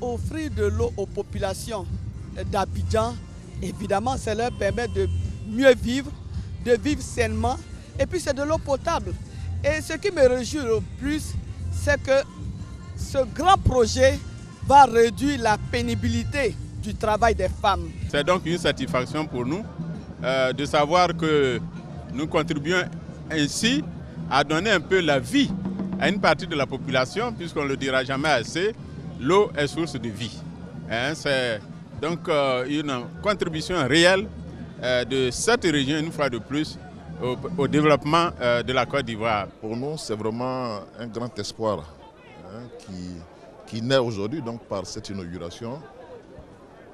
offrir de l'eau aux populations d'Abidjan, évidemment, ça leur permet de mieux vivre, de vivre sainement. Et puis c'est de l'eau potable. Et ce qui me réjouit le plus, c'est que ce grand projet va réduire la pénibilité du travail des femmes. C'est donc une satisfaction pour nous de savoir que nous contribuons ainsi à donner un peu la vie à une partie de la population, puisqu'on ne le dira jamais assez, l'eau est source de vie. C'est donc une contribution réelle de cette région, une fois de plus, au développement de la Côte d'Ivoire. Pour nous, c'est vraiment un grand espoir qui naît aujourd'hui par cette inauguration.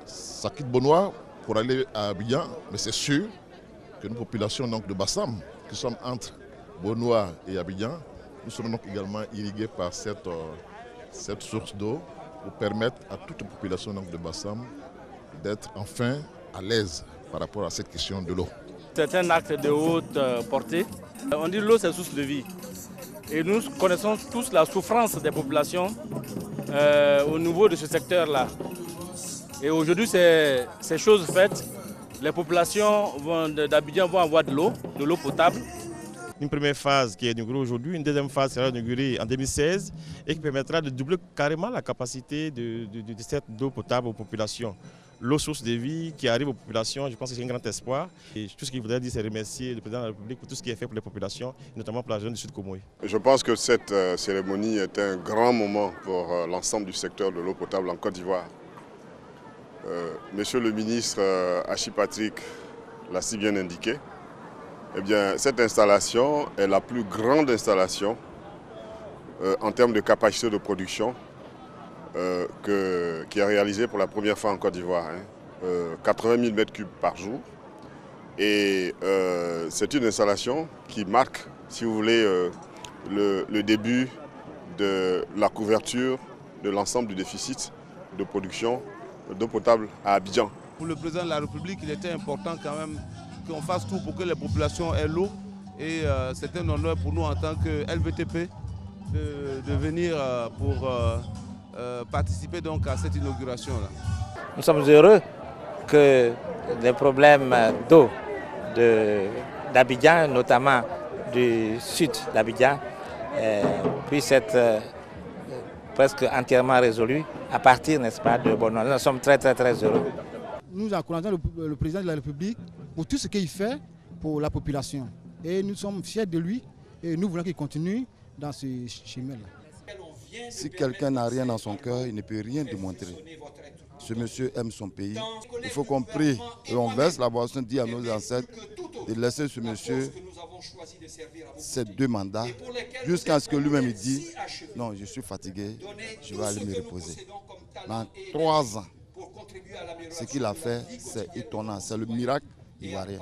Ça quitte Bonoa pour aller à Abidjan, mais c'est sûr que nos populations de Bassam, qui sommes entre Bonoa et Abidjan, nous serons donc également irrigués par cette source d'eau pour permettre à toute la population de Bassam d'être enfin à l'aise par rapport à cette question de l'eau. C'est un acte de haute portée. On dit que l'eau c'est source de vie. Et nous connaissons tous la souffrance des populations au niveau de ce secteur-là. Et aujourd'hui, c'est chose faite. Les populations d'Abidjan vont avoir de l'eau potable. Une première phase qui est inaugurée aujourd'hui, une deuxième phase sera inaugurée en 2016 et qui permettra de doubler carrément la capacité de cette eau potable aux populations. L'eau source de vie qui arrive aux populations, je pense que c'est un grand espoir. Et tout ce qu'il voudrait dire, c'est remercier le président de la République pour tout ce qui est fait pour les populations, notamment pour la région du Sud Comoé. Je pense que cette cérémonie est un grand moment pour l'ensemble du secteur de l'eau potable en Côte d'Ivoire. Monsieur le ministre Hachi Patrick l'a si bien indiqué. Eh bien, cette installation est la plus grande installation en termes de capacité de production qui est réalisée pour la première fois en Côte d'Ivoire. 80 000 m3 par jour. Et c'est une installation qui marque, si vous voulez, le début de la couverture de l'ensemble du déficit de production d'eau potable à Abidjan. Pour le président de la République, il était important quand même qu'on fasse tout pour que les populations aient l'eau. Et c'est un honneur pour nous en tant que LVTP de venir pour participer donc à cette inauguration-là. Nous sommes heureux que les problèmes d'eau d'Abidjan, notamment du sud d'Abidjan, puissent être presque entièrement résolus à partir, n'est-ce pas, de Bonoa. Nous sommes très heureux. Nous encourageons le président de la République pour tout ce qu'il fait pour la population. Et nous sommes fiers de lui et nous voulons qu'il continue dans ce chemin-là. Si quelqu'un n'a rien dans son cœur, il ne peut rien démontrer. Ce monsieur aime son pays. Il faut qu'on prie et on verse la boisson, dit à nos ancêtres de laisser ce monsieur ces 2 mandats jusqu'à ce que lui-même dise non, je suis fatigué, je vais aller me reposer. Dans 3 ans, ce qu'il a fait, c'est étonnant, c'est le miracle ivoirien.